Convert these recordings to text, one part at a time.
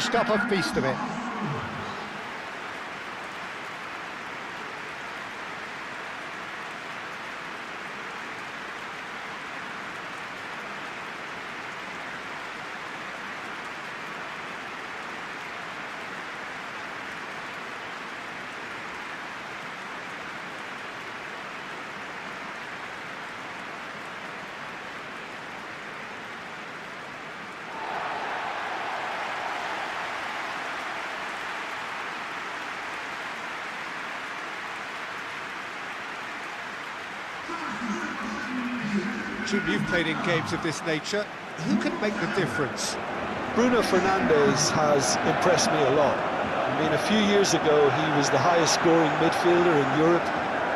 dished up a feast of it. Jim, you've played in games of this nature. Who can make the difference? Bruno Fernandes has impressed me a lot. I mean, a few years ago, he was the highest scoring midfielder in Europe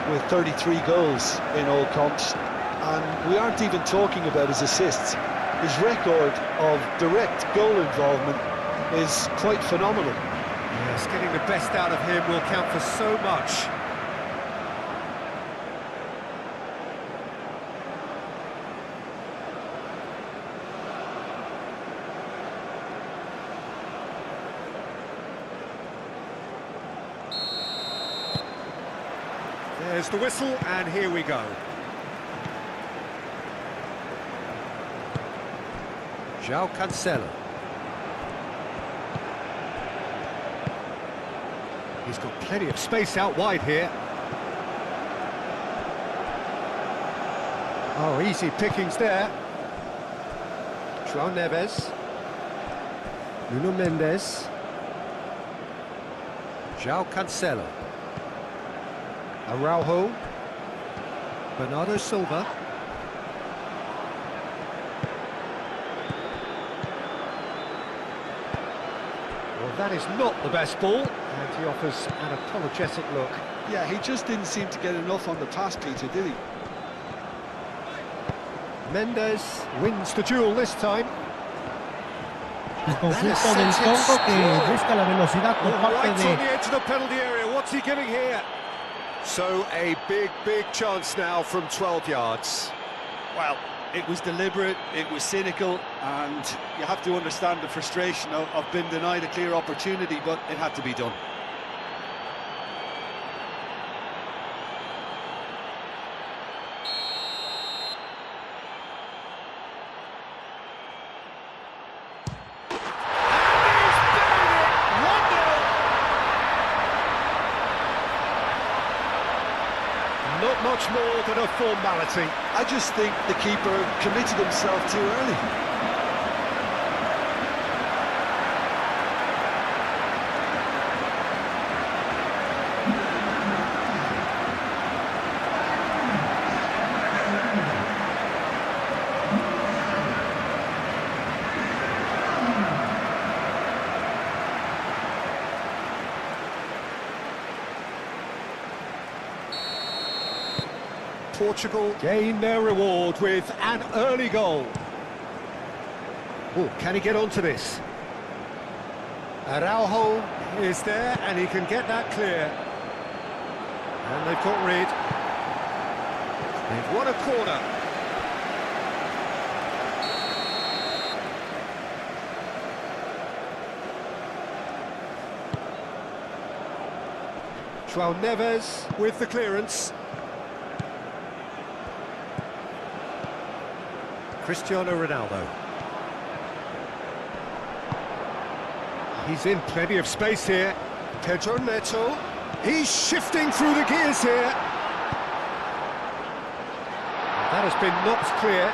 with 33 goals in all comps. And we aren't even talking about his assists. His record of direct goal involvement is quite phenomenal. Yes, getting the best out of him will count for so much. There's the whistle, and here we go. João Cancelo. He's got plenty of space out wide here. Oh, easy pickings there. João Neves. Nuno Mendes. João Cancelo. Araujo, Bernardo Silva. Well, that is not the best ball, and he offers an apologetic look. Yeah, he just didn't seem to get enough on the pass, Peter, did he? Mendes wins the duel this time. El conjunto del Congo que busca la velocidad por parte Right de... on the edge of the penalty area. What's he giving here? So a big chance now from 12 yards. Well, it was deliberate, it was cynical, and you have to understand the frustration of being denied a clear opportunity, but it had to be done. Not much more than a formality. I just think the keeper committed himself too early. Portugal gain their reward with an early goal. Oh, can he get onto this? Araujo is there, and he can get that clear. And they've got rid. They've won a corner. João Neves with the clearance. Cristiano Ronaldo. He's in plenty of space here. Pedro Neto. He's shifting through the gears here. That has been knocked clear.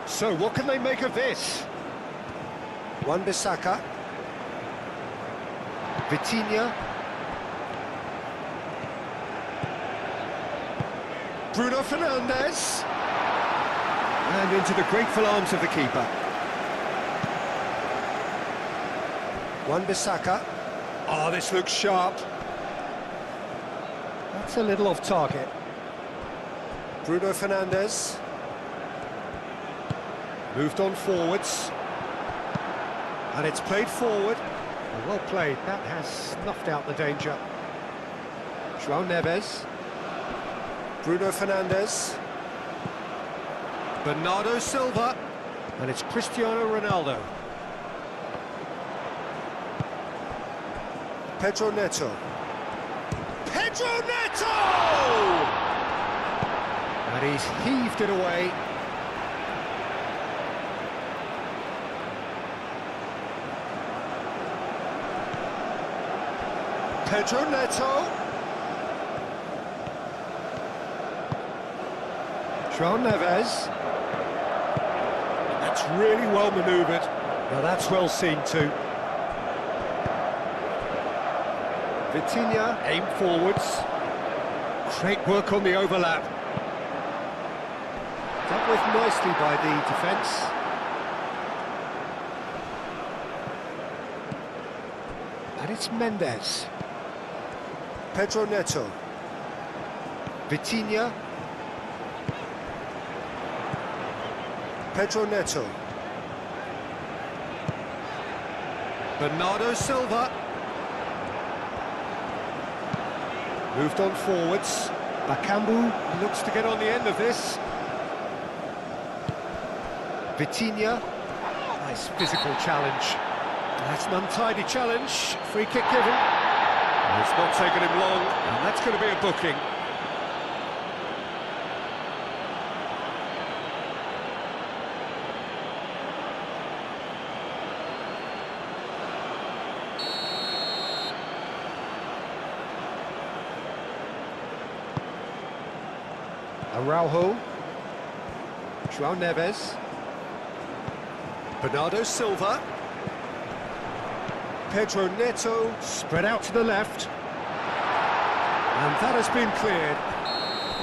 So what can they make of this? Wan-Bissaka. Vitinha. Bruno Fernandes. And into the grateful arms of the keeper. Wan-Bissaka. Oh, this looks sharp. That's a little off target. Bruno Fernandes. Moved on forwards. And it's played forward. Well played. That has snuffed out the danger. João Neves. Bruno Fernandes. Bernardo Silva, and it's Cristiano Ronaldo. Pedro Neto. Pedro Neto! And he's heaved it away. Pedro Neto. João Neves. That's really well manoeuvred. Now that's well seen too. Vitinha, aim forwards. Great work on the overlap. Dealt with nicely by the defence. And it's Mendes. Pedro Neto. Vitinha. Pedro Neto. Bernardo Silva. Moved on forwards. Bakambu looks to get on the end of this. Vitinha. Nice physical challenge. That's an untidy challenge. Free kick given. It's not taken him long, and that's going to be a booking. Araujo, João Neves, Bernardo Silva, Pedro Neto, spread out to the left, and that has been cleared.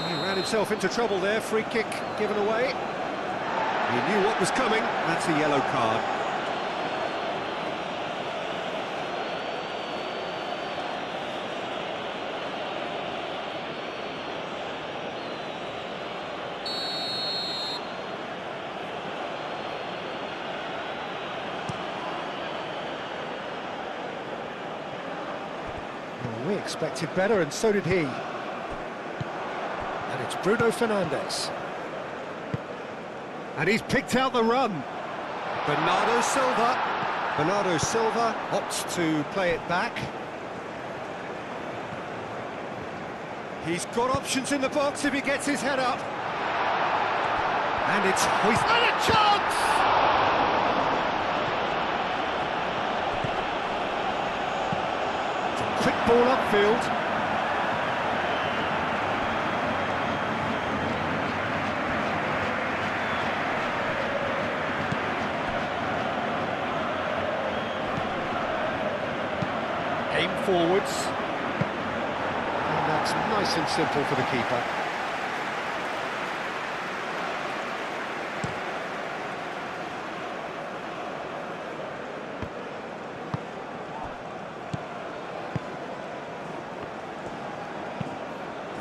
He ran himself into trouble there, free kick given away. He knew what was coming, that's a yellow card. We expected better, and so did he. And it's Bruno Fernandes. And he's picked out the run. Bernardo Silva. Bernardo Silva opts to play it back. He's got options in the box if he gets his head up. And it's hoisted. And a chance! Quick ball upfield. Aim forwards. And that's nice and simple for the keeper.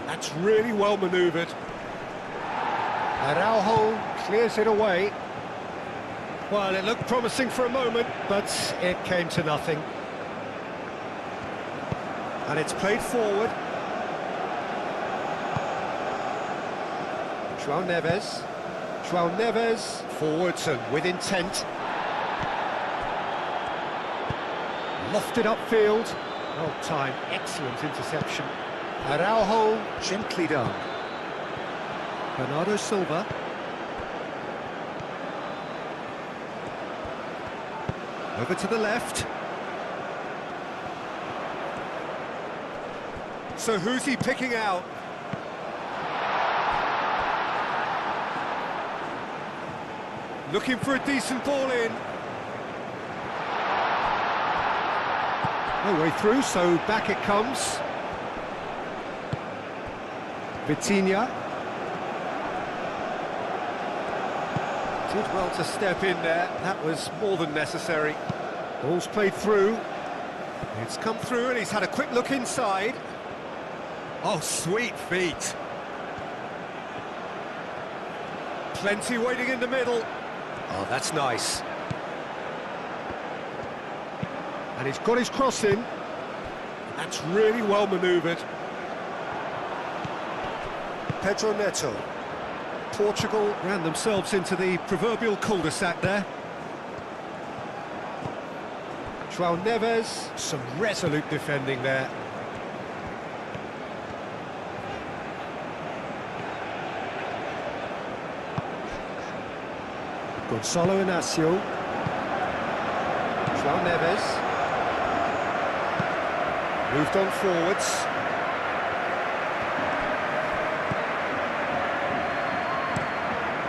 That's really well manoeuvred. Araujo clears it away. Well, it looked promising for a moment, but it came to nothing. And it's played forward. João Neves. João Neves, forwards and with intent. Lofted upfield. Well timed, excellent interception. Araujo, gently done. Bernardo Silva. Over to the left. So who's he picking out? Looking for a decent ball in. No way through, so back it comes. Vitinha. Did well to step in there, that was more than necessary. Ball's played through. It's come through and he's had a quick look inside. Oh, sweet feet. Plenty waiting in the middle. Oh, that's nice. And he's got his cross in. That's really well manoeuvred. Pedro Neto. Portugal ran themselves into the proverbial cul-de-sac there. João Neves, some resolute defending there. Gonçalo Inácio. João Neves. Moved on forwards.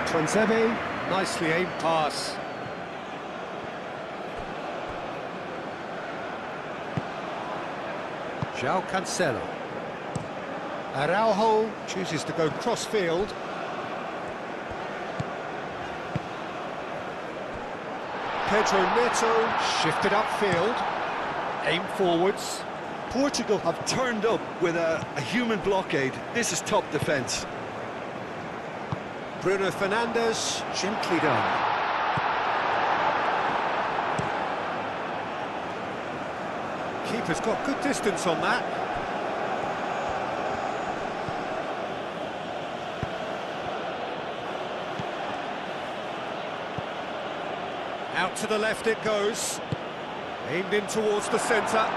Tuanzebe, nicely aimed pass. João Cancelo. Araujo chooses to go cross-field. Pedro Neto shifted upfield. Aim forwards. Portugal have turned up with a human blockade. This is top defence. Bruno Fernandes, gently done. Keeper's got good distance on that. Out to the left it goes. Aimed in towards the centre.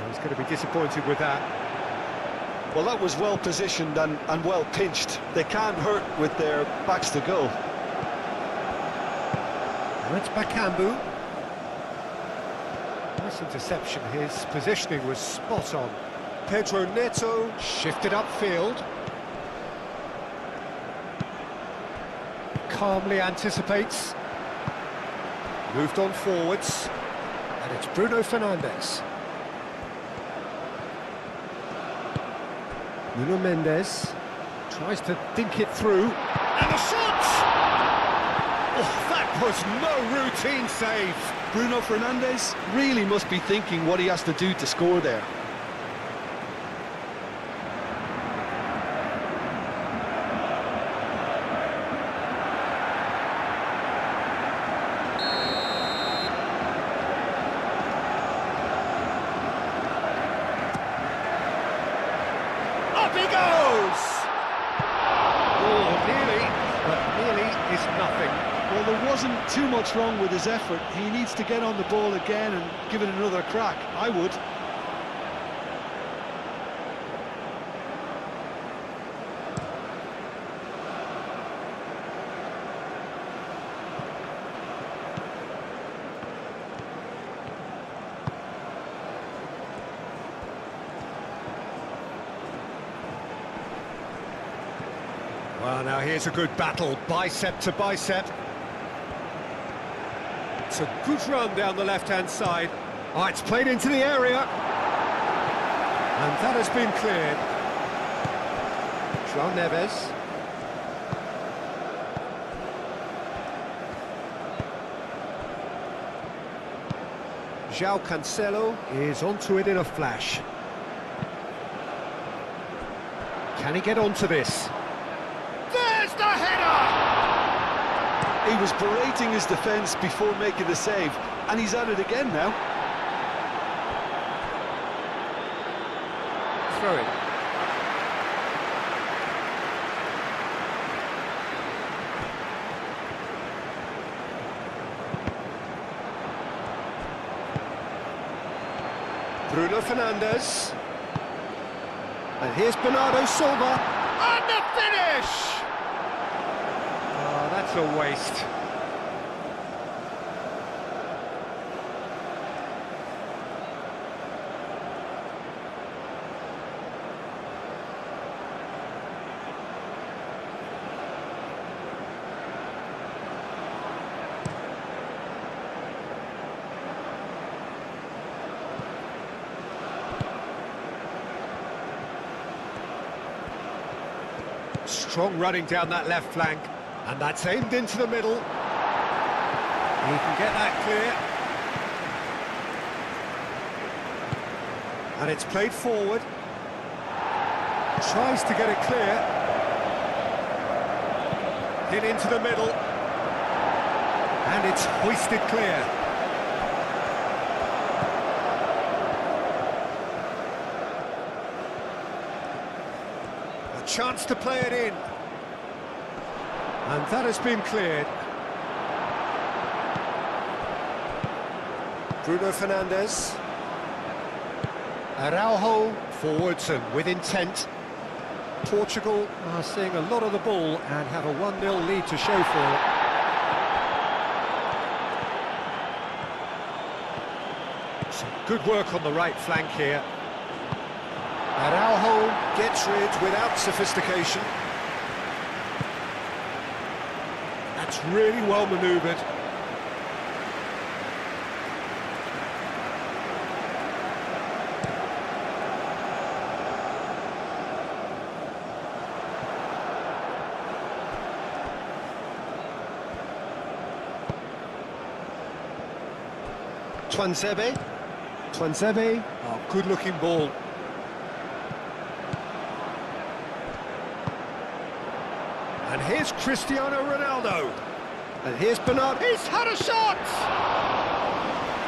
He's going to be disappointed with that. Well, that was well positioned and well pinched. They can't hurt with their backs to goal. Now it's Bakambu. Nice interception. His positioning was spot on. Pedro Neto shifted upfield. Calmly anticipates. Moved on forwards. And it's Bruno Fernandes. Nuno Mendes tries to think it through, and the shot! Oh, that was no routine save. Bruno Fernandes really must be thinking what he has to do to score there. Up he goes! Oh, nearly, but nearly is nothing. Well, there wasn't too much wrong with his effort. He needs to get on the ball again and give it another crack. I would. Well, now here's a good battle, bicep to bicep. It's a good run down the left-hand side. Oh, it's played into the area. And that has been cleared. João Neves. João Cancelo is onto it in a flash. Can he get onto this? There's the header! He was berating his defence before making the save, and he's at it again now. Throw it. Bruno Fernandes. And here's Bernardo Silva. And the finish! Oh, that's a waste. Strong running down that left flank, and that's aimed into the middle. He can get that clear. And it's played forward. Tries to get it clear. Hit into the middle. And it's hoisted clear. A chance to play it in. And that has been cleared. Bruno Fernandes. Araujo forwards and with intent. Portugal are seeing a lot of the ball and have a 1-0 lead to show for it. Some good work on the right flank here. Araujo gets rid without sophistication. That's really well manoeuvred. Tuanzebe, oh, good-looking ball. And here's Cristiano Ronaldo. And here's Bernard. He's had a shot!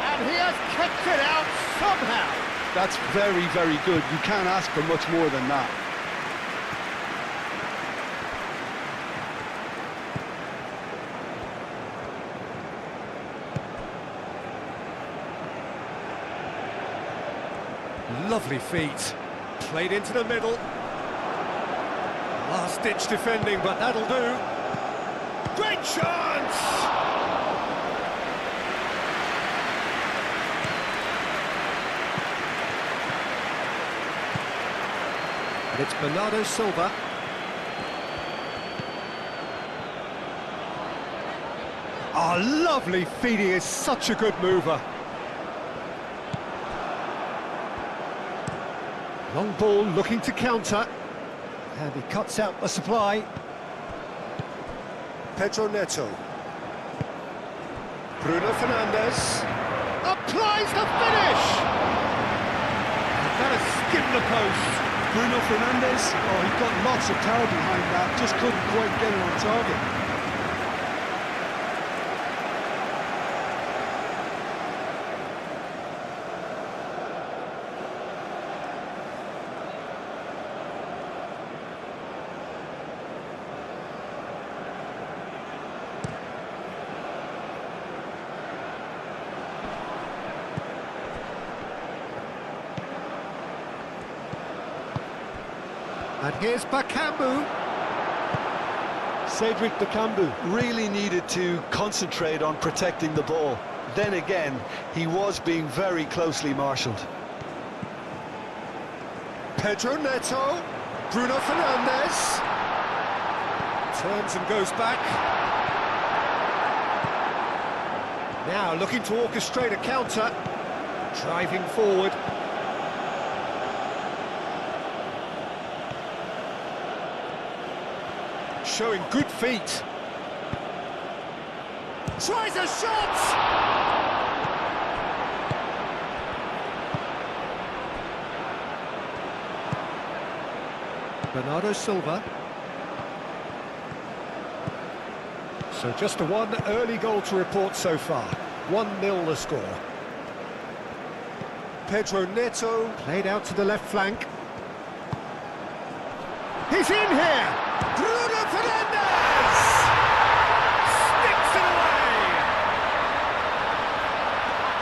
And he has kept it out somehow. That's very, very good. You can't ask for much more than that. Lovely feet. Played into the middle. Last-ditch defending, but that'll do. Great chance! And it's Bernardo Silva. Oh, lovely feet. He is such a good mover. Long ball looking to counter. And he cuts out the supply. Pedro Neto. Bruno Fernandes. Applies the finish! And that has skimmed the post. Bruno Fernandes, oh, he got lots of power behind that, just couldn't quite get it on target. And here's Bakambu. Cedric Bakambu really needed to concentrate on protecting the ball. Then again, he was being very closely marshalled. Pedro Neto. Bruno Fernandes. Turns and goes back. Now looking to orchestrate a counter. Driving forward. Showing good feet. Tries a shot! Bernardo Silva. So just a one early goal to report so far. 1-0 the score. Pedro Neto played out to the left flank. He's in here! Bruno Fernandes! Sticks it away!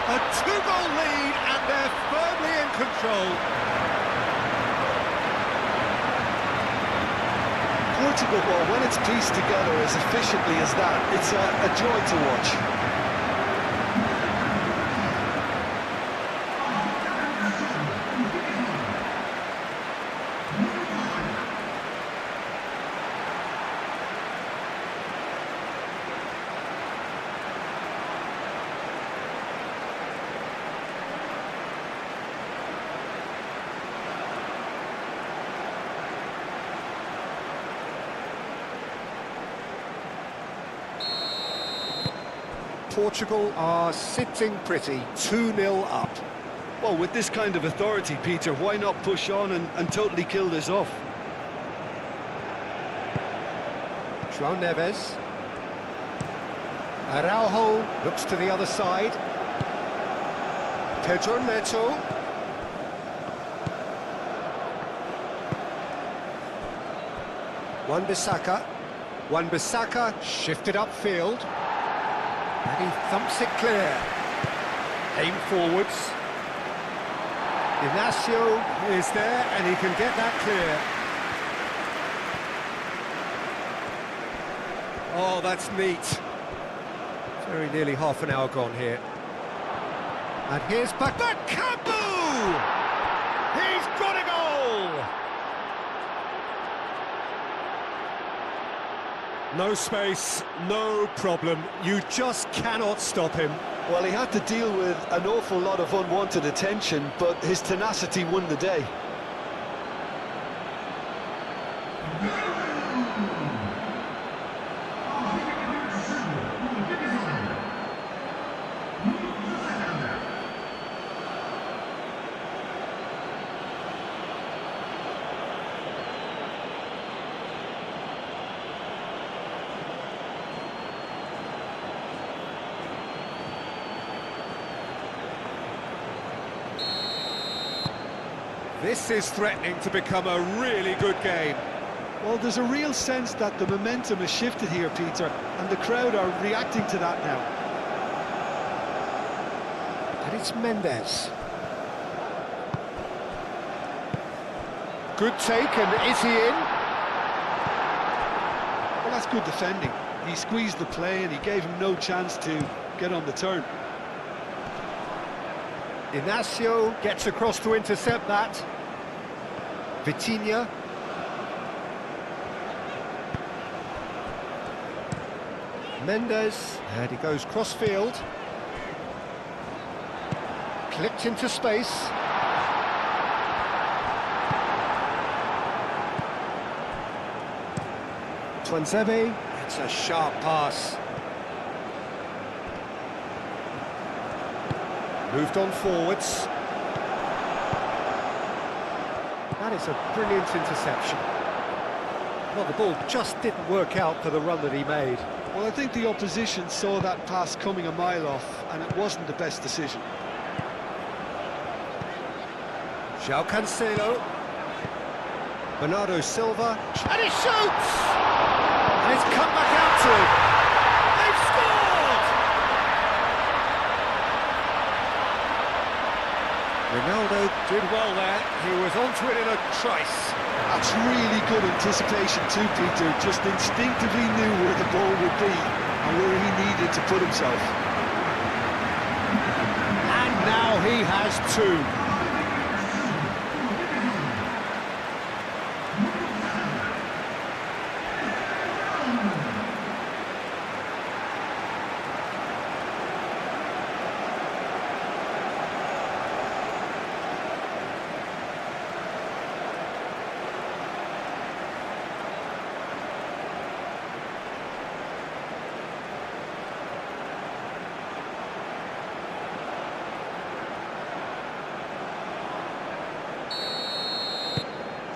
A 2-goal lead and they're firmly in control. Portugal ball, when it's pieced together as efficiently as that, it's a joy to watch. Portugal are sitting pretty, 2-0 up. Well, with this kind of authority, Peter, why not push on and totally kill this off? João Neves. Araujo looks to the other side. Pedro Neto. Wan-Bissaka. Wan-Bissaka shifted upfield. And he thumps it clear. Aim forwards. Ignacio is there and he can get that clear. Oh, that's neat. Very nearly half an hour gone here. And here's Bakambu! He's got a goal! No space, no problem. You just cannot stop him. Well, he had to deal with an awful lot of unwanted attention, but his tenacity won the day. This is threatening to become a really good game. Well, there's a real sense that the momentum has shifted here, Peter, and the crowd are reacting to that now. And it's Mendes. Good take, and is he in? Well, that's good defending. He squeezed the play and he gave him no chance to get on the turn. Ignacio gets across to intercept that. Vitinha. Mendes, and he goes cross-field. Clipped into space. Tuanzebe, it's a sharp pass. Moved on forwards. That is a brilliant interception. Well, the ball just didn't work out for the run that he made. Well, I think the opposition saw that pass coming a mile off, and it wasn't the best decision. João Cancelo. Bernardo Silva. And he shoots! And it's come back out to him. They've scored! Ronaldo did well there. He was onto it in a trice. That's really good anticipation too, Peter. Just instinctively knew where the ball would be and where he needed to put himself. And now he has two.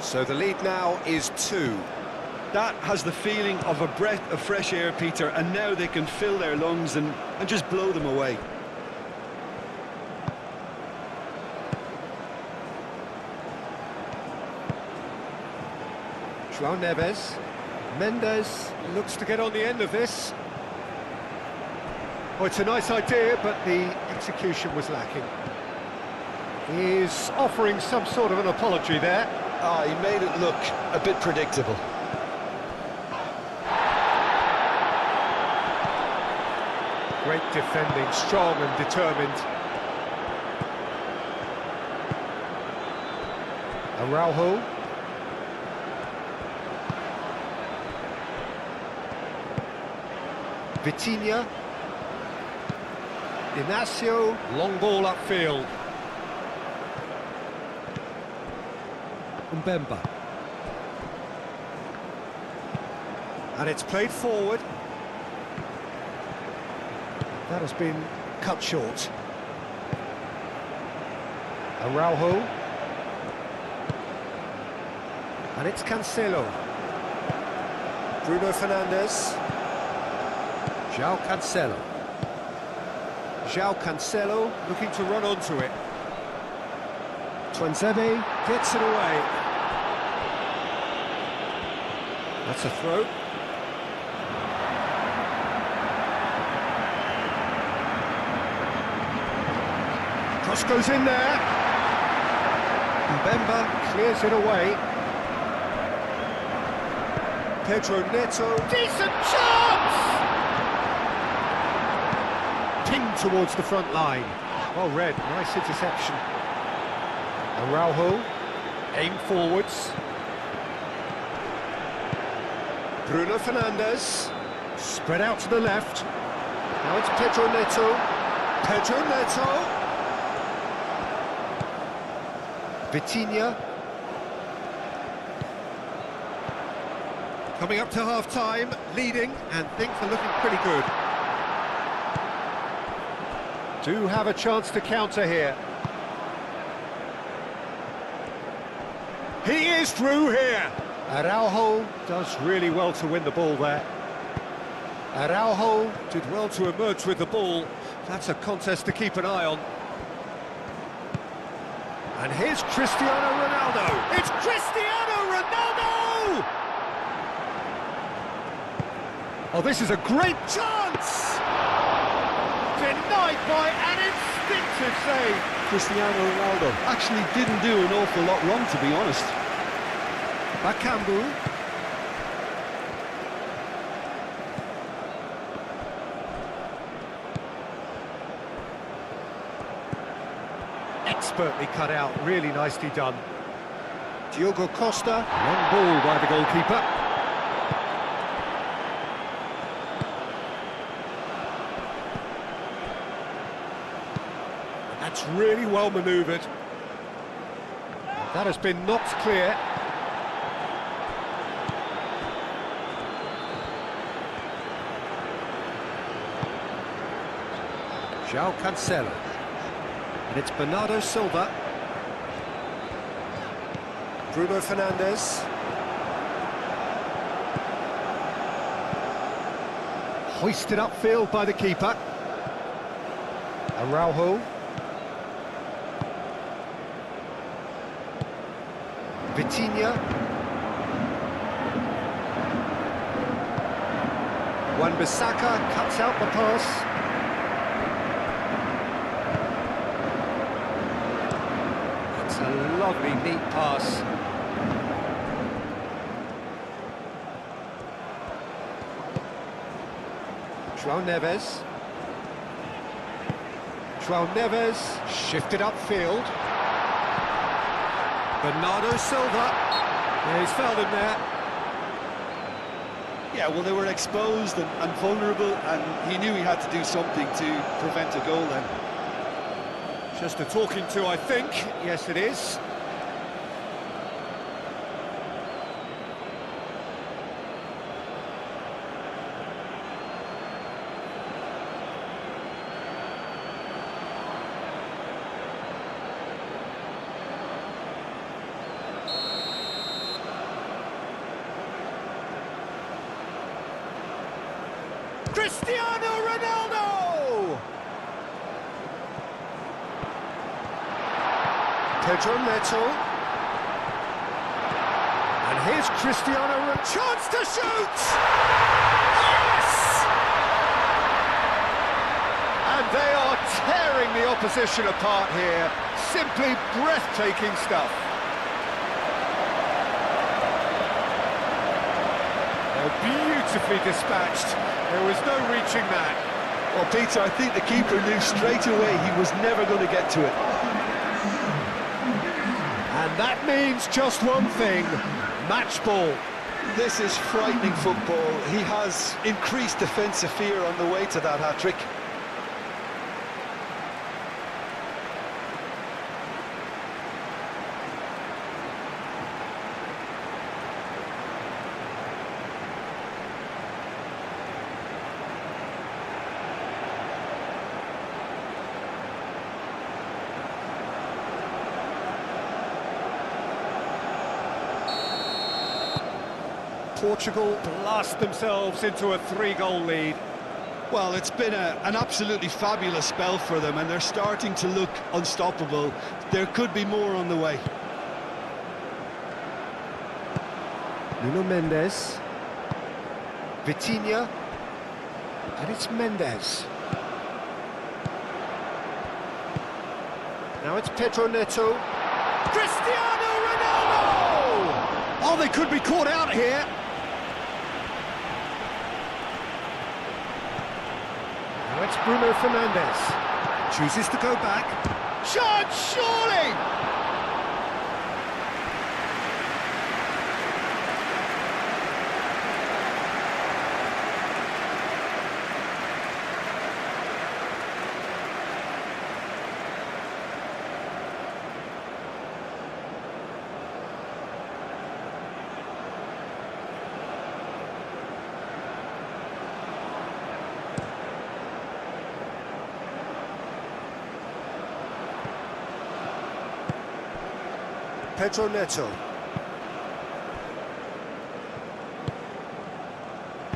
So the lead now is 2. That has the feeling of a breath of fresh air, Peter, and now they can fill their lungs and just blow them away. João Neves. Mendes looks to get on the end of this. Oh, it's a nice idea, but the execution was lacking. He's offering some sort of an apology there. Ah, he made it look a bit predictable. Great defending, strong and determined. Araujo. Vitinha. Ignacio, long ball upfield. Mbemba. And it's played forward. That has been cut short. Araujo. And it's Cancelo. Bruno Fernandes. João Cancelo. João Cancelo looking to run onto it. Tuanzebe gets it away. That's a throw. Cross goes in there. Mbemba clears it away. Pedro Neto. Decent chance! Pinged towards the front line. Well read, nice interception. Araujo, aim forwards. Bruno Fernandes, spread out to the left. Now it's Pedro Neto. Pedro Neto. Vitinha. Coming up to half-time, leading, and things are looking pretty good. Do have a chance to counter here. He is through here. Araujo does really well to win the ball there. Araujo did well to emerge with the ball. That's a contest to keep an eye on. And here's Cristiano Ronaldo. It's Cristiano Ronaldo! Oh, this is a great chance! Denied by an instinctive save. Cristiano Ronaldo actually didn't do an awful lot wrong, to be honest. Bakambu. Expertly cut out, really nicely done. Diogo Costa, long ball by the goalkeeper. That's really well manoeuvred. That has been knocked clear. João Cancelo. And it's Bernardo Silva. Bruno Fernandes. Hoisted upfield by the keeper. Araujo. Vitinha. Wan-Bissaka cuts out the pass. It's a lovely, neat pass. João Neves. João Neves shifted upfield. Bernardo Silva. Yeah, he's fouled him there. Yeah, well, they were exposed and vulnerable, and he knew he had to do something to prevent a goal then. Just a talking to, I think. Yes, it is. Cristiano Ronaldo! Pedro Neto. And here's Cristiano Ronaldo. Chance to shoot! Yes! And they are tearing the opposition apart here. Simply breathtaking stuff. Beautifully dispatched. There was no reaching that. Well, Peter, I think the keeper knew straight away he was never going to get to it. And that means just one thing, match ball. This is frightening football. He has increased defensive fear on the way to that hat-trick. Portugal blast themselves into a 3-goal lead. Well, it's been an absolutely fabulous spell for them, and they're starting to look unstoppable. There could be more on the way. Nuno Mendes. Vitinha. And it's Mendes. Now it's Pedro Neto. Cristiano Ronaldo! Oh, they could be caught out here. Now it's Bruno Fernandes. Chooses to go back. Shot, surely! Pedro Neto.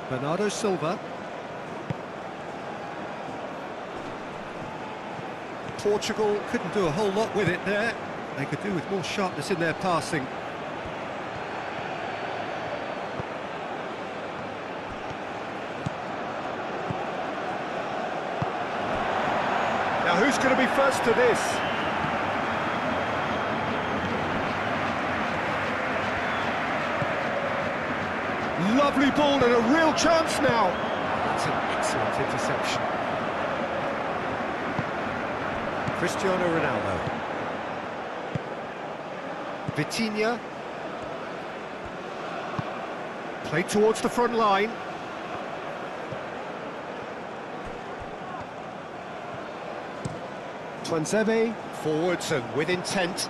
Bernardo Silva. Portugal couldn't do a whole lot with it there. They could do with more sharpness in their passing. Now who's going to be first to this? Lovely ball and a real chance now. That's an excellent interception. Cristiano Ronaldo. Vitinha. Played towards the front line. Tuanzebe. Forwards and with intent.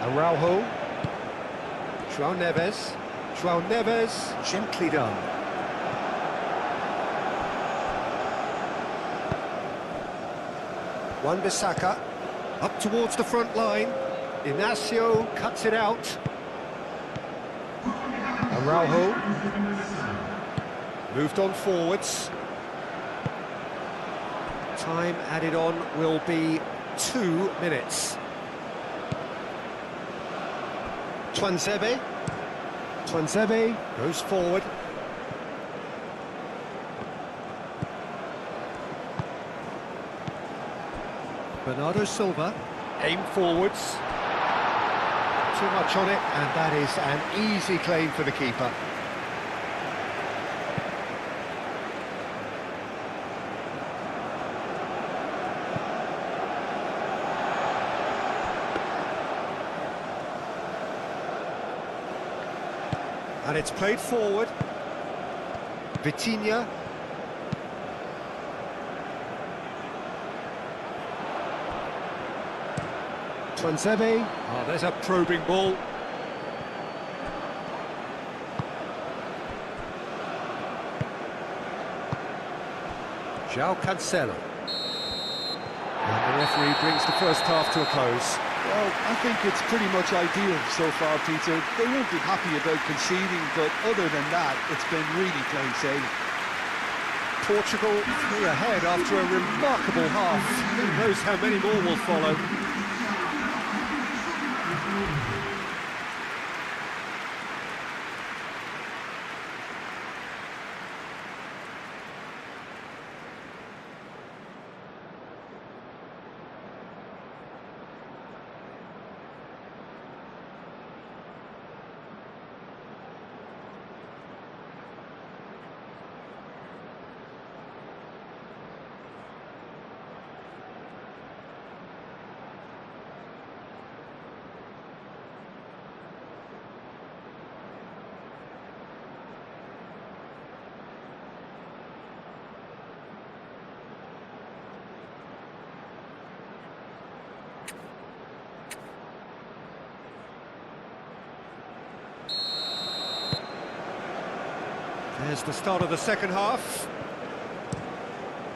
Araujo. João Neves. João Neves, gently done. Wan-Bissaka, up towards the front line. Inacio cuts it out. Araujo. Moved on forwards. Time added on will be 2 minutes. Tuanzebe. Tuanzebe goes forward. Bernardo Silva, aim forwards. Too much on it, and that is an easy claim for the keeper. And it's played forward. Vitinha. Tuanzebe. Oh, there's a probing ball. João Cancelo. And the referee brings the first half to a close. Well, I think it's pretty much ideal so far, Peter. They won't be happy about conceding, but other than that, it's been really plain sailing. Portugal 3 ahead after a remarkable half. Who knows how many more will follow. There's the start of the second half.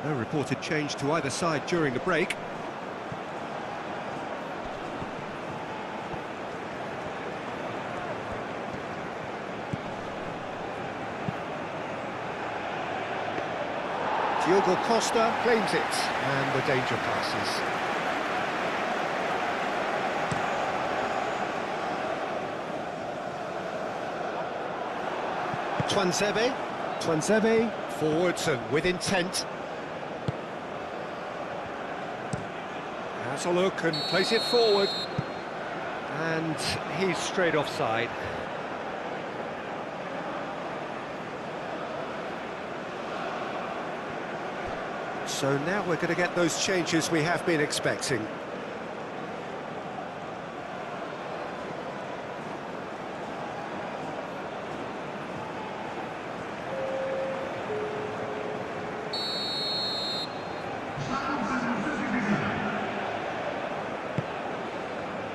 No reported change to either side during the break. Diogo Costa claims it, and the danger passes. Tuanzebe, forwards and with intent. Has a look and plays it forward. And he's straight offside. So now we're going to get those changes we have been expecting.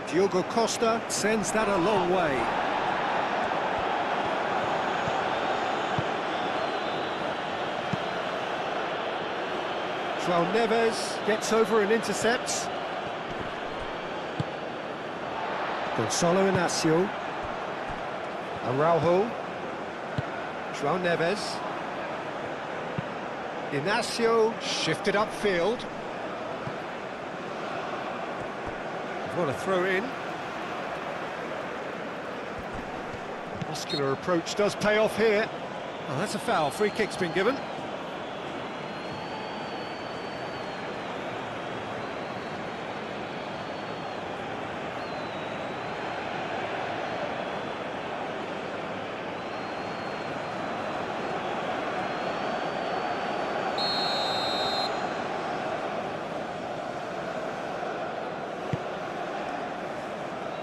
Diogo Costa sends that a long way. João Neves gets over and intercepts. Gonçalo Inácio. Araujo. João Neves. Inácio shifted upfield. What a throw in. Muscular approach does pay off here. Oh, that's a foul. Free kick's been given.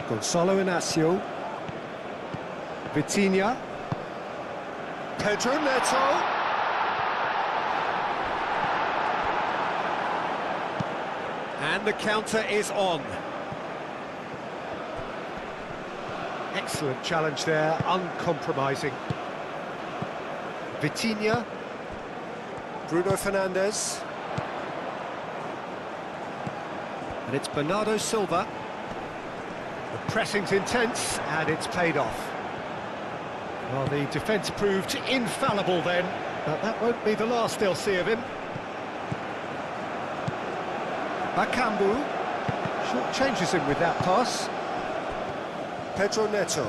Gonçalo Inácio. Vitinha. Pedro Neto. And the counter is on. Excellent challenge there, uncompromising. Vitinha. Bruno Fernandes. And it's Bernardo Silva. The pressing's intense, and it's paid off. Well, the defence proved infallible then, but that won't be the last they'll see of him. Bakambu short changes him with that pass. Pedro Neto.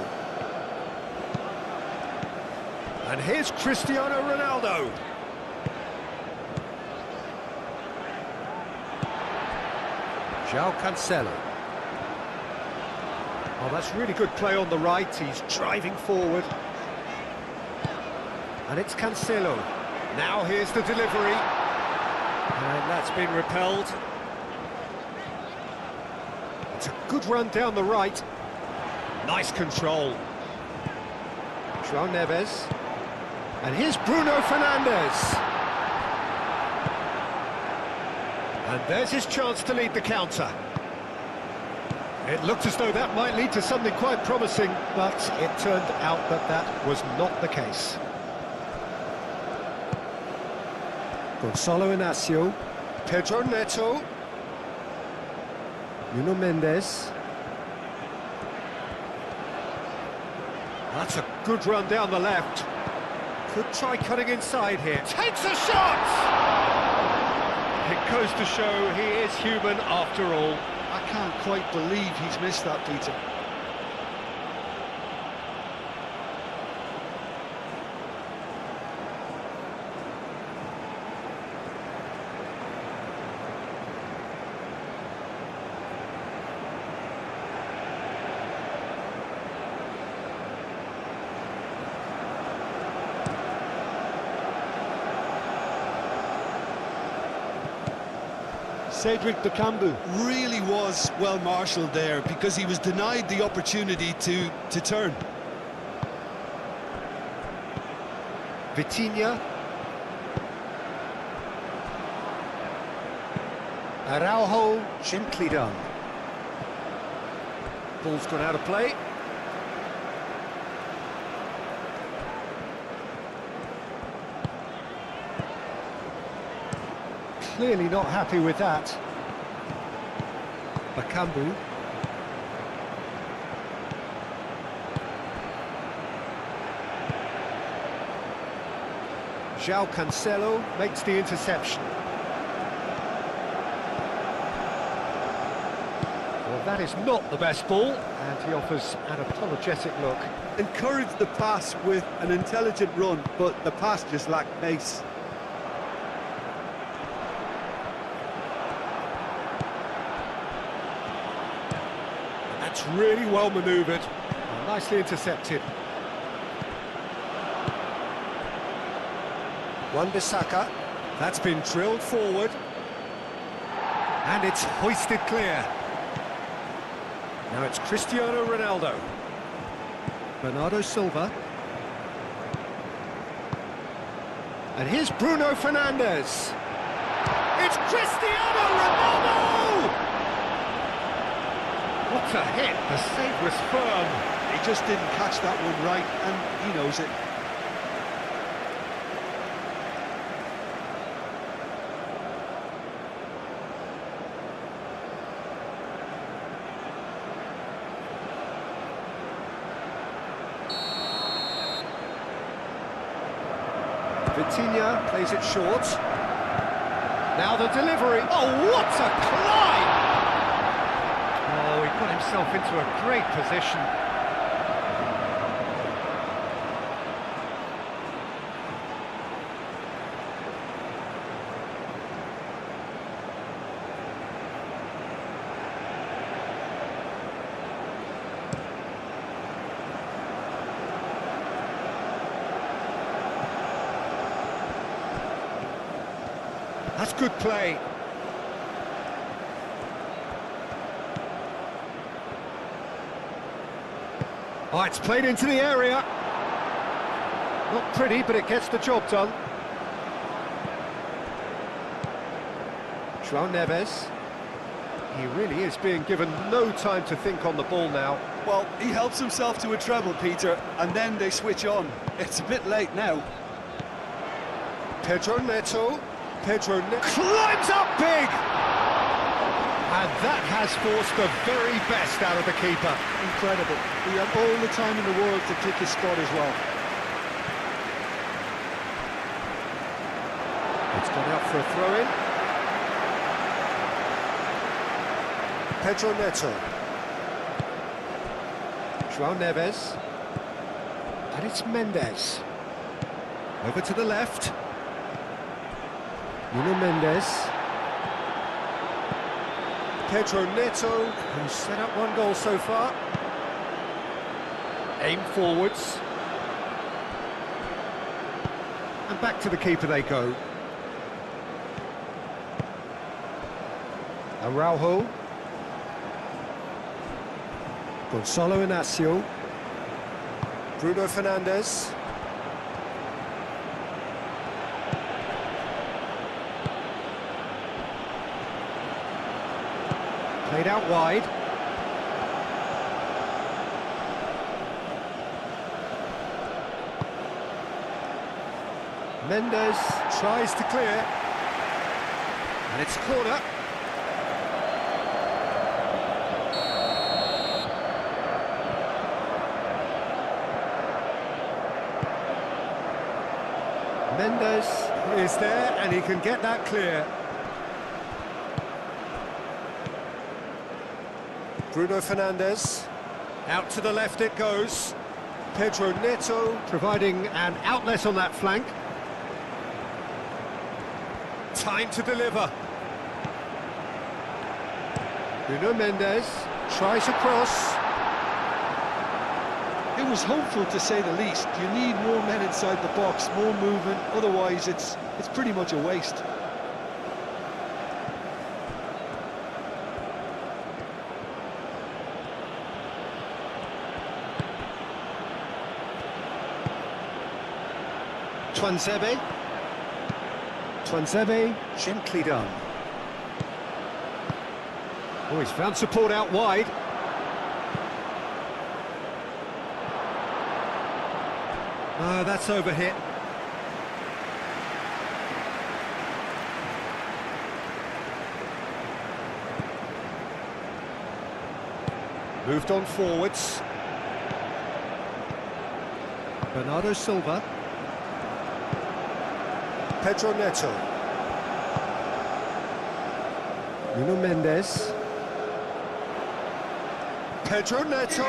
And here's Cristiano Ronaldo. João Cancelo. Oh, that's really good play on the right. He's driving forward. And it's Cancelo. Now here's the delivery. And that's been repelled. It's a good run down the right. Nice control. João Neves. And here's Bruno Fernandes. And there's his chance to lead the counter. It looked as though that might lead to something quite promising, but it turned out that that was not the case. Gonçalo Inácio. Pedro Neto. Nuno Mendes. That's a good run down the left. Could try cutting inside here. Takes a shot! It goes to show he is human after all. I can't quite believe he's missed that, Peter. Cedric Bakambu really was well marshalled there because he was denied the opportunity to turn. Vitinha. Araujo, gently done. Ball's gone out of play. Clearly not happy with that. Bakambu. João Cancelo makes the interception. Well, that is not the best ball, and he offers an apologetic look. Encouraged the pass with an intelligent run, but the pass just lacked pace. That's really well manoeuvred, nicely intercepted. Wan-Bissaka, that's been drilled forward, and it's hoisted clear. Now it's Cristiano Ronaldo. Bernardo Silva. And here's Bruno Fernandes. It's Cristiano Ronaldo! What a hit, the save was firm. He just didn't catch that one right, and he knows it. Vitinha plays it short. Now the delivery. Oh, what a climb! Oh, he got himself into a great position. That's good play. Oh, it's played into the area. Not pretty, but it gets the job done. João Neves. He really is being given no time to think on the ball now. Well, he helps himself to a treble, Peter, and then they switch on. It's a bit late now. Pedro Neto. Climbs up big! And that has forced the very best out of the keeper. Incredible. He had all the time in the world to pick his spot as well. It's gone out for a throw-in. Pedro Neto. João Neves. And it's Mendes. Over to the left. Nuno Mendes. Pedro Neto, who's set up one goal so far. Aim forwards. And back to the keeper they go. Araujo. Gonzalo Inacio. Bruno Fernandes. Played out wide. Mendes tries to clear. And it's a corner. Mendes is there and he can get that clear. Bruno Fernandes, out to the left it goes. Pedro Neto providing an outlet on that flank. Time to deliver. Bruno Mendes tries across. It was hopeful to say the least. You need more men inside the box, more movement, otherwise it's pretty much a waste. Tuanzebe, gently done. Oh, he's found support out wide. Oh, that's overhit. Moved on forwards. Bernardo Silva. Pedro Neto. Nuno Mendes. Pedro Neto.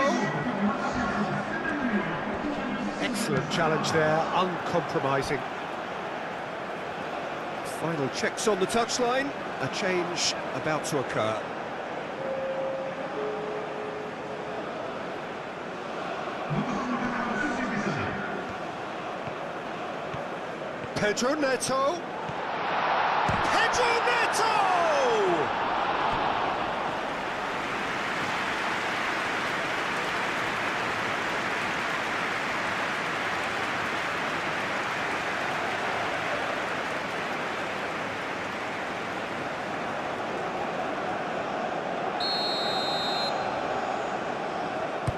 Excellent challenge there, uncompromising. Final checks on the touchline. A change about to occur. Pedro Neto. Pedro Neto!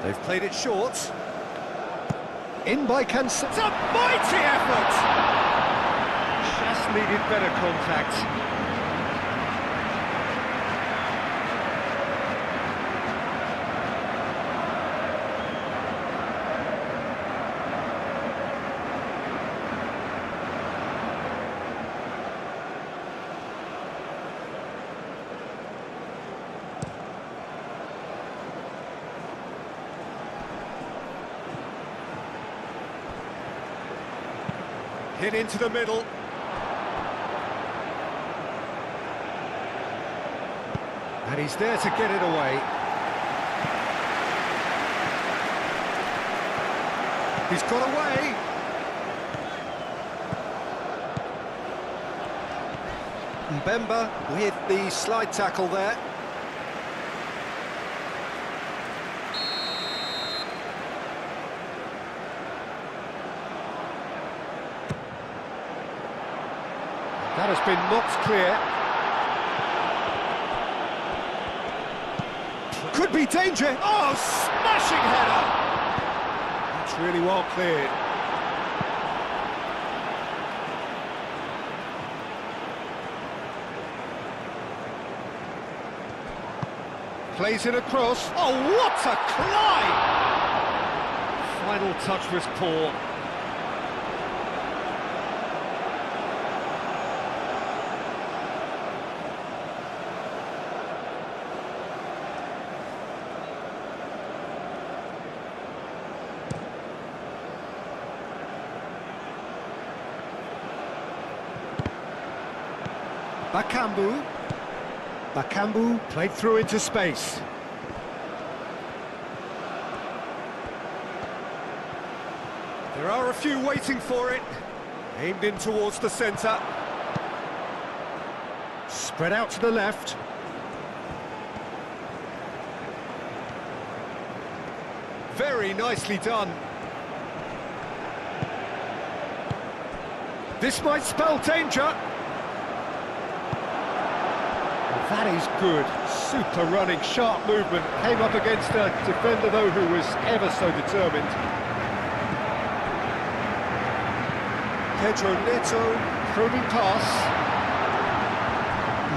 They've played it short. In by Cancelo. It's a mighty effort! Just needed better contact. Hit into the middle. And he's there to get it away. He's got away. Mbemba with the slide tackle there. That has been knocked clear. Could be danger. Oh, smashing header! That's really well cleared. Plays it across. Oh, what a climb! Final touch was poor. Bakambu played through into space. There are a few waiting for it. Aimed in towards the centre. Spread out to the left. Very nicely done. This might spell danger. That is good. Super running, sharp movement. Came up against a defender, though, who was ever so determined. Pedro Neto, probing pass.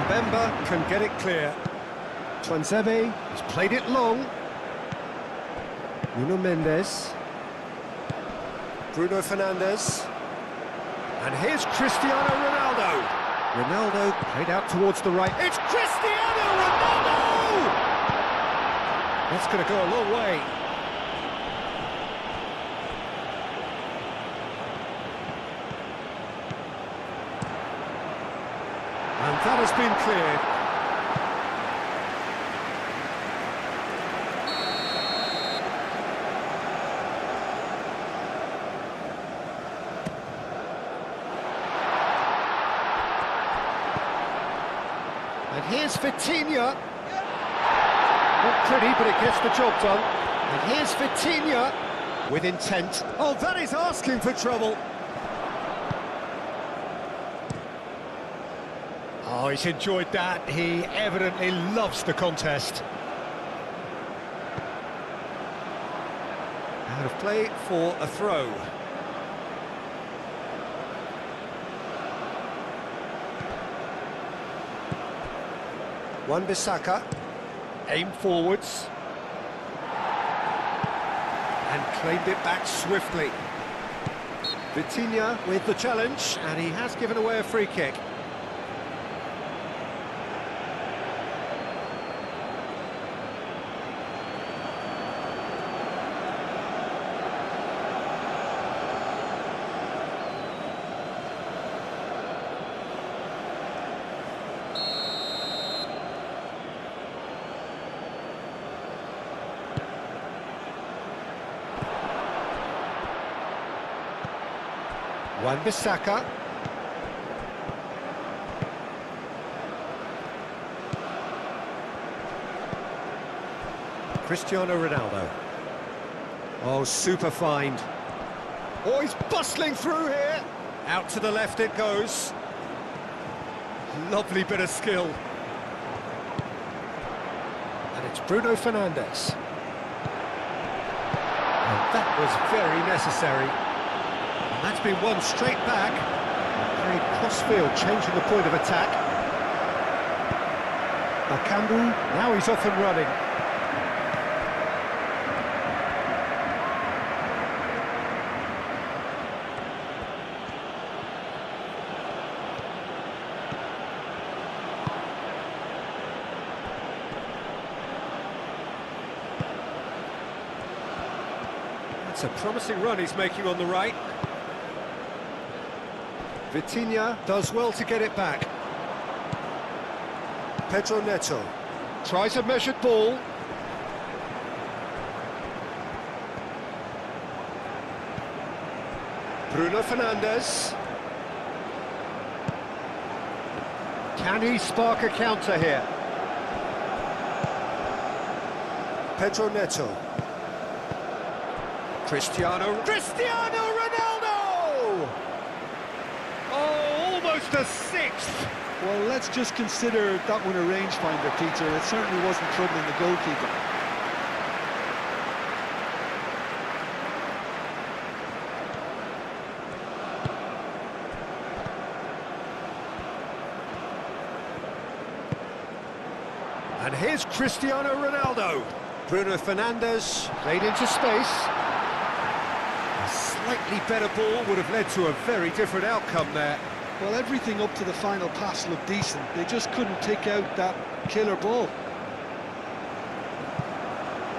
Mbemba can get it clear. Tuanzebe has played it long. Nuno Mendes. Bruno Fernandes. And here's Cristiano Ronaldo. Ronaldo played out towards the right. It's Cristiano Ronaldo! That's going to go a long way. And that has been cleared. And here's Vitinha. Not pretty, but it gets the job done. And here's Vitinha with intent. Oh, that is asking for trouble. Oh, he's enjoyed that. He evidently loves the contest. Out of play for a throw. Wan-Bissaka, aimed forwards, and claimed it back swiftly. Vitinha with the challenge, and he has given away a free kick. Wan-Bissaka. Cristiano Ronaldo. Oh, super find. Oh, he's bustling through here. Out to the left it goes. Lovely bit of skill. And it's Bruno Fernandes. And that was very necessary. And that's been won straight back. Played cross-field, changing the point of attack. Bakambu, now he's off and running. That's a promising run he's making on the right. Vitinha does well to get it back. Pedro Neto tries a measured ball. Bruno Fernandes. Can he spark a counter here? Pedro Neto. Cristiano Ronaldo! Oh, almost a sixth! Well, let's just consider that one a rangefinder, Peter. It certainly wasn't troubling the goalkeeper. And here's Cristiano Ronaldo. Bruno Fernandes played into space. A slightly better ball would have led to a very different outcome there. Well, everything up to the final pass looked decent. They just couldn't take out that killer ball.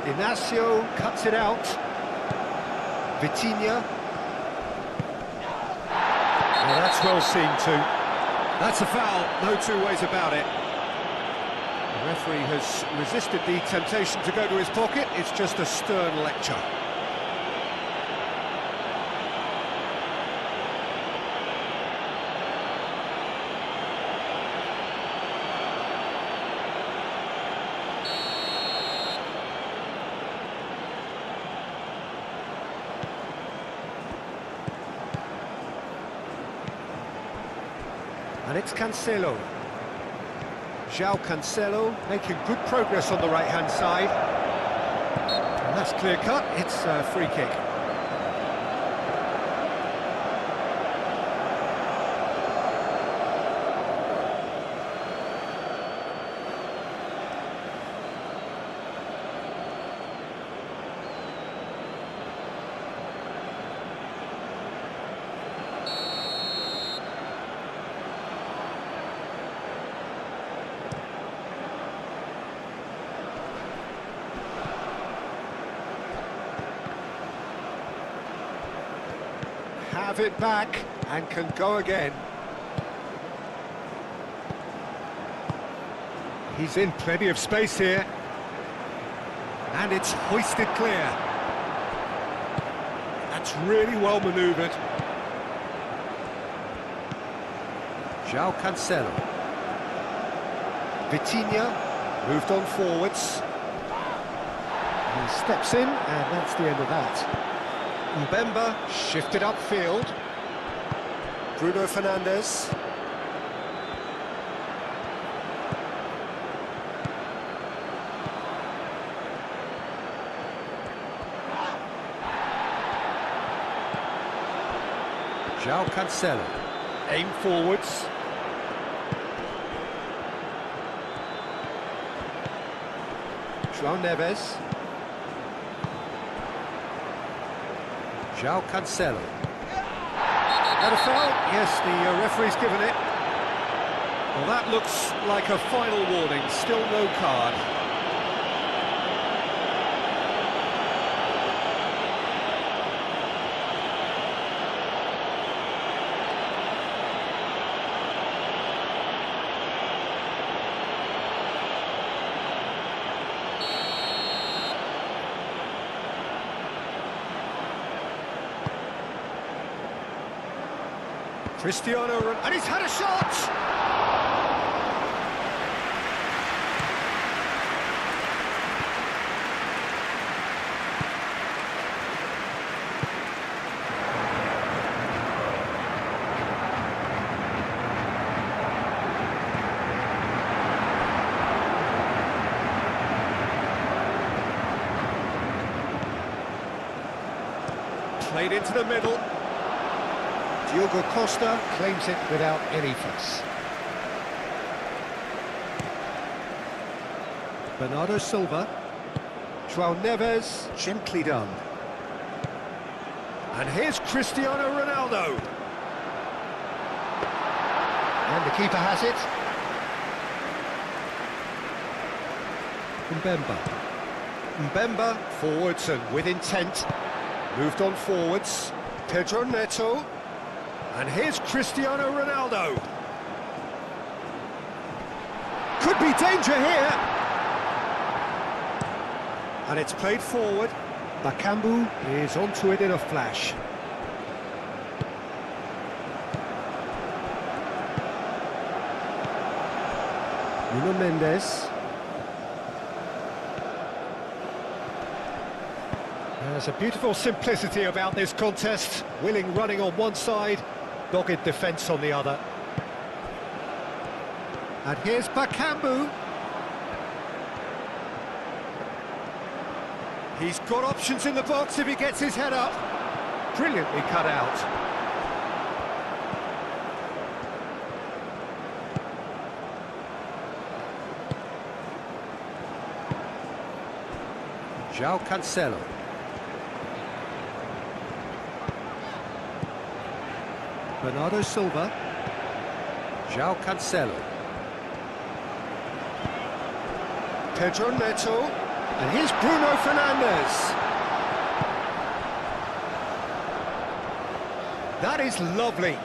Inacio cuts it out. Vitinha. Well, that's well seen too. That's a foul, no two ways about it. The referee has resisted the temptation to go to his pocket. It's just a stern lecture. And it's Cancelo. João Cancelo making good progress on the right-hand side. And that's clear-cut, it's a free kick. Have it back and can go again. He's in plenty of space here. And it's hoisted clear. That's really well manoeuvred. João Cancelo. Vitinha moved on forwards. He steps in, and that's the end of that. Mbemba shifted upfield. Bruno Fernandes. João Cancelo. Aim forwards. João Neves. João Cancelo. That a foul? Yes, the referee's given it. Well, that looks like a final warning. Still no card. Cristiano, and he's had a shot! Played into the middle. Diogo Costa claims it without any fuss. Bernardo Silva. João Neves, gently done. And here's Cristiano Ronaldo. And the keeper has it. Mbemba forwards and with intent. Moved on forwards. Pedro Neto. And here's Cristiano Ronaldo. Could be danger here. And it's played forward. Bakambu is onto it in a flash. Nuno Mendes. There's a beautiful simplicity about this contest. Willing running on one side, dogged defence on the other. And here's Bakambu. He's got options in the box if he gets his head up. Brilliantly cut out. João Cancelo. Bernardo Silva. João Cancelo. Pedro Neto. And here's Bruno Fernandes. That is lovely.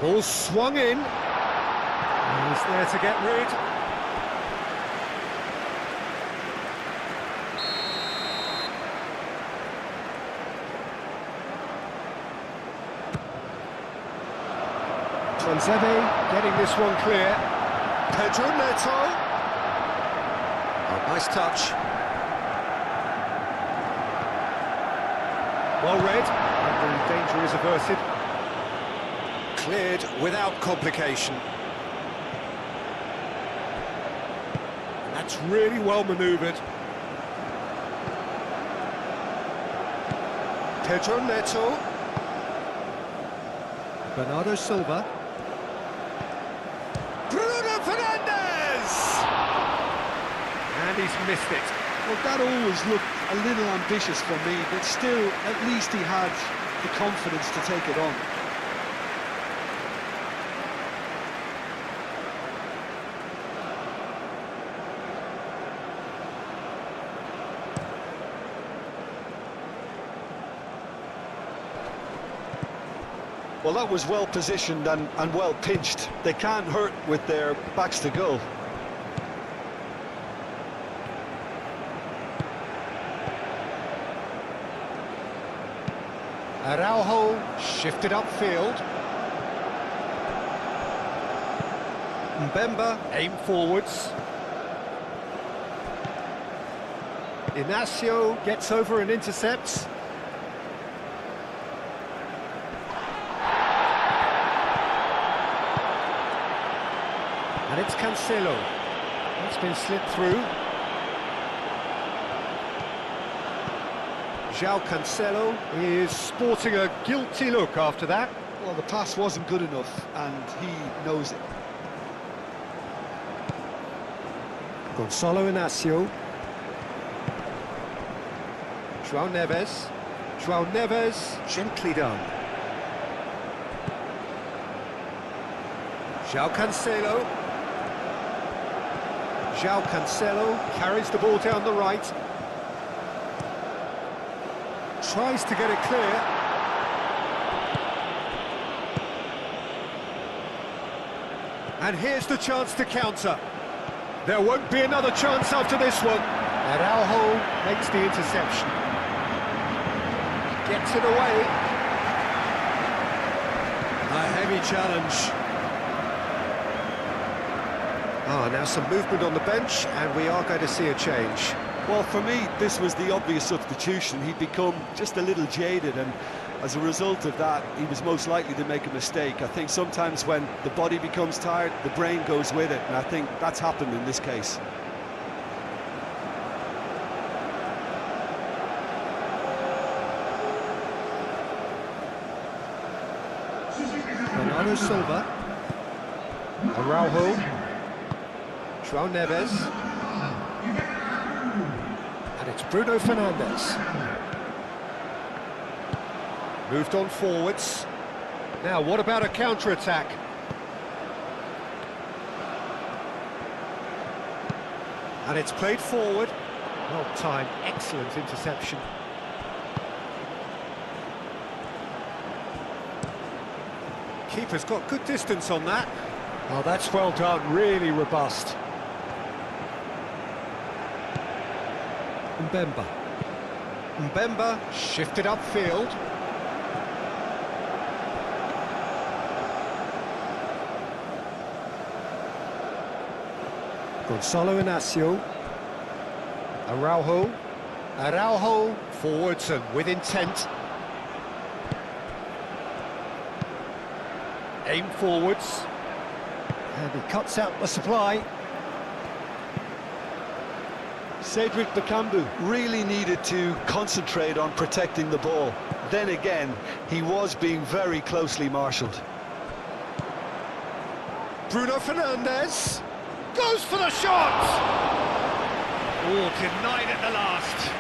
Ball swung in. He's there to get rid. Tuanzebe getting this one clear. Pedro Neto. Oh, nice touch. Well read, and the danger is averted. Cleared without complication. And that's really well manoeuvred. Pedro Neto. Bernardo Silva. Bruno Fernandes! And he's missed it. Well, that always looked a little ambitious for me, but still, at least he had the confidence to take it on. Well, that was well positioned and well pinched. They can't hurt with their backs to goal. Araujo shifted upfield. Mbemba aimed forwards. Inacio gets over and intercepts. And it's Cancelo. It's been slipped through. João Cancelo is sporting a guilty look after that. Well, the pass wasn't good enough, and he knows it. Gonçalo Inacio. João Neves. João Neves, gently done. João Cancelo. João Cancelo carries the ball down the right. Tries to get it clear. And here's the chance to counter. There won't be another chance after this one. Araujo makes the interception. Gets it away. A heavy challenge. Now some movement on the bench, and we are going to see a change. Well, for me, this was the obvious substitution. He'd become just a little jaded, and as a result of that, he was most likely to make a mistake. I think sometimes when the body becomes tired, the brain goes with it, and I think that's happened in this case. Bernardo Silva. Araujo. João Neves. And it's Bruno Fernandes. Moved on forwards. Now, what about a counter-attack? And it's played forward. Well timed, excellent interception. Keeper's got good distance on that. Oh, that's well done, really robust. Mbemba shifted upfield. Gonçalo Inácio. Araujo forwards and with intent. Aim forwards. And he cuts out the supply. Cedric Bakambu really needed to concentrate on protecting the ball. Then again, he was being very closely marshalled. Bruno Fernandes goes for the shot! Oh, denied at the last.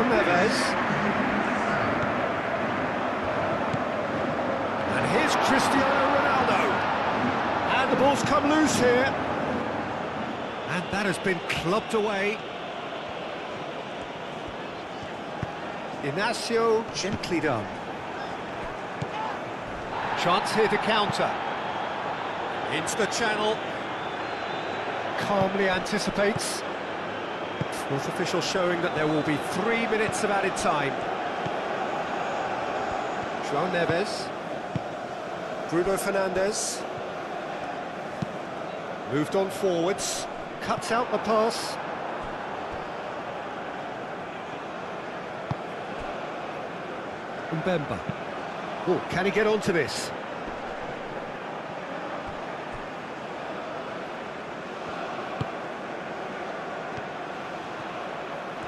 Neves. And here's Cristiano Ronaldo. And the ball's come loose here. And that has been clubbed away. Inácio, gently done. Chance here to counter. Into the channel. Calmly anticipates. Fourth official showing that there will be 3 minutes of added time. João Neves. Bruno Fernandes. Moved on forwards. Cuts out the pass. Mbemba. Oh, can he get onto this?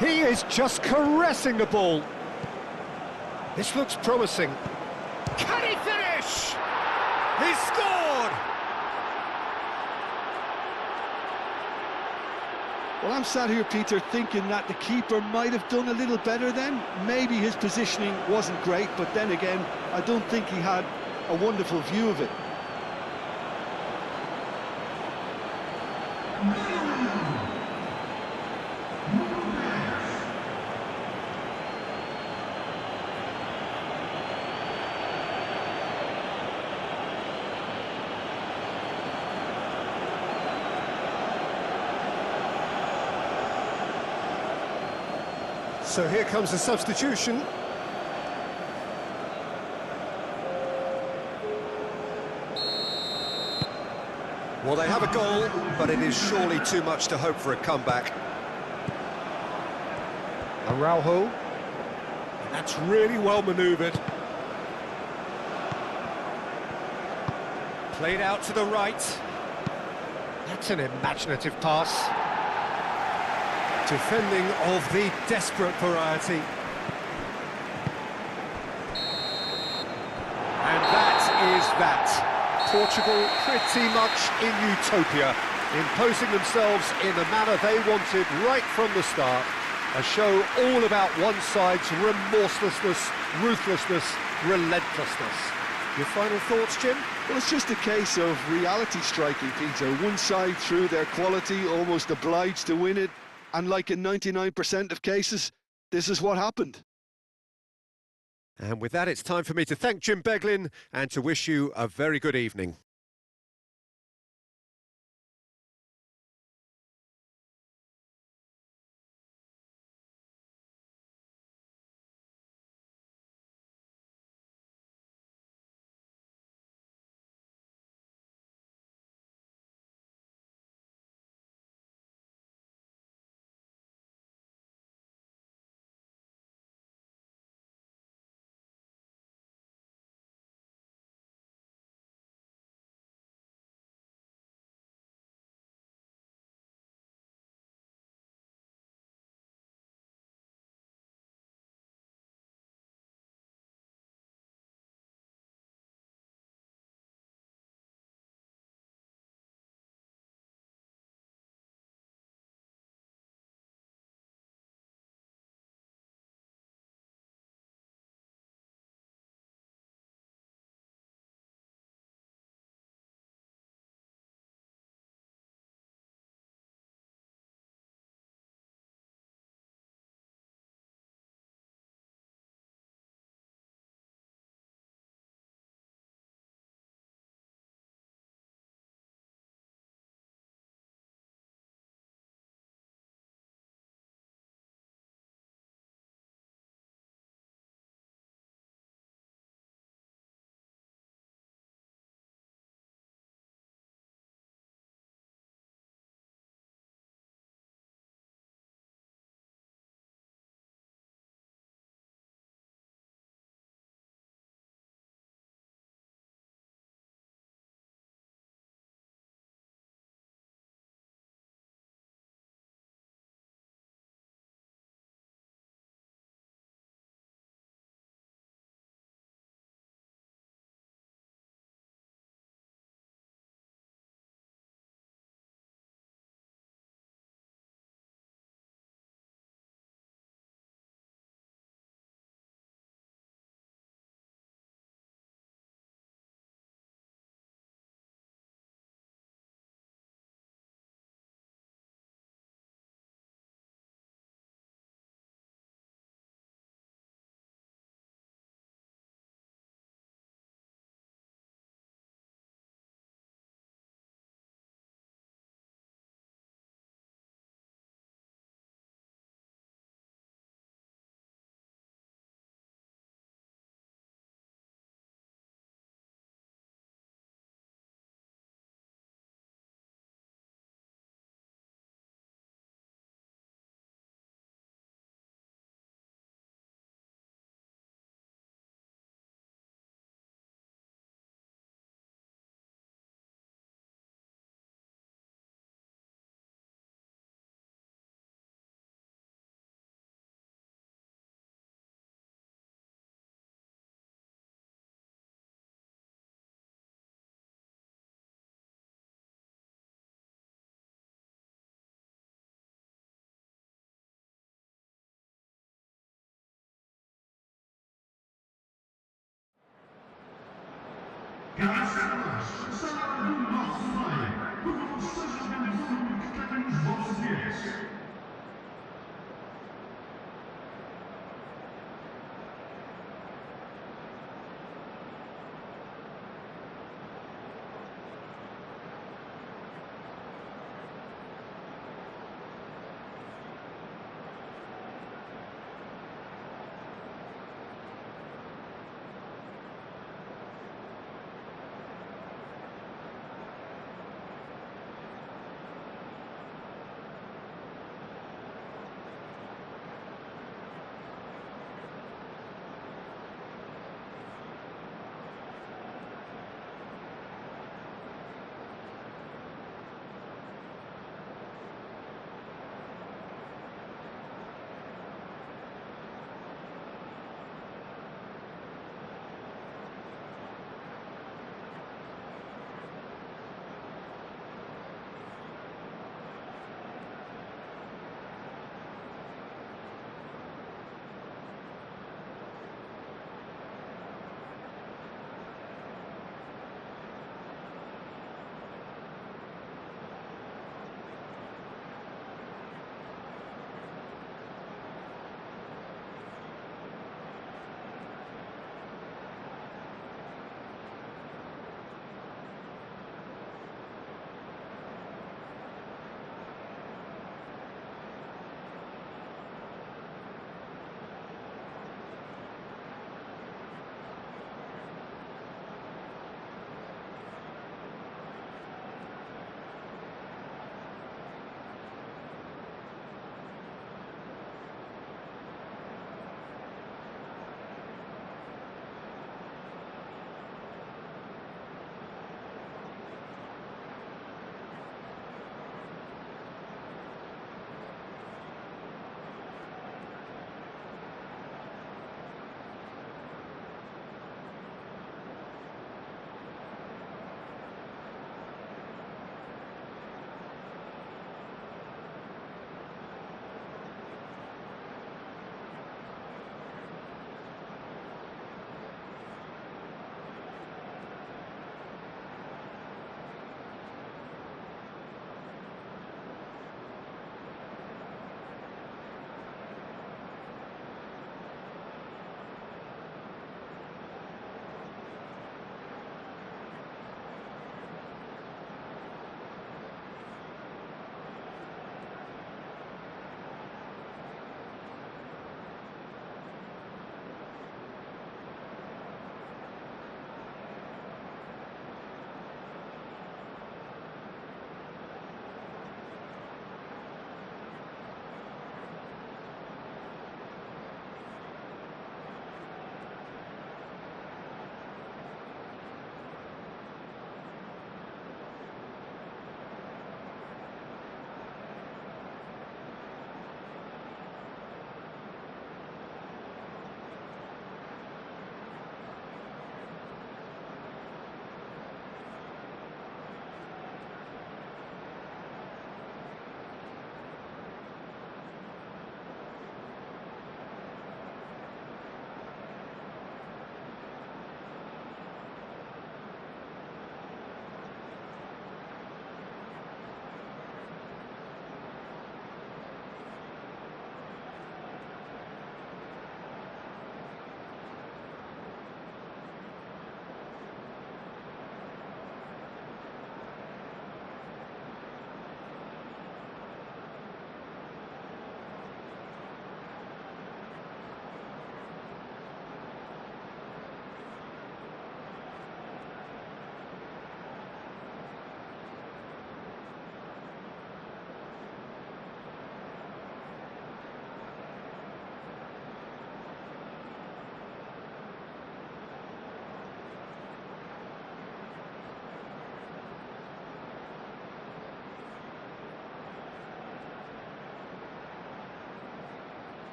He is just caressing the ball. This looks promising. Can he finish? He scored! Well, I'm sat here, Peter, thinking that the keeper might have done a little better then. Maybe his positioning wasn't great, but then again, I don't think he had a wonderful view of it. So here comes the substitution. Well, they have a goal, but it is surely too much to hope for a comeback. Araujo. That's really well manoeuvred. Played out to the right. That's an imaginative pass. Defending of the desperate variety. And that is that. Portugal pretty much in utopia, imposing themselves in the manner they wanted right from the start. A show all about one side's remorselessness, ruthlessness, relentlessness. Your final thoughts, Jim? Well, it's just a case of reality striking, Peter. One side, through their quality, almost obliged to win it. And like in 99% of cases, this is what happened. And with that, it's time for me to thank Jim Beglin and to wish you a very good evening. Graças a Deus, do nosso Pai, por favor, seja bem-vindo que cada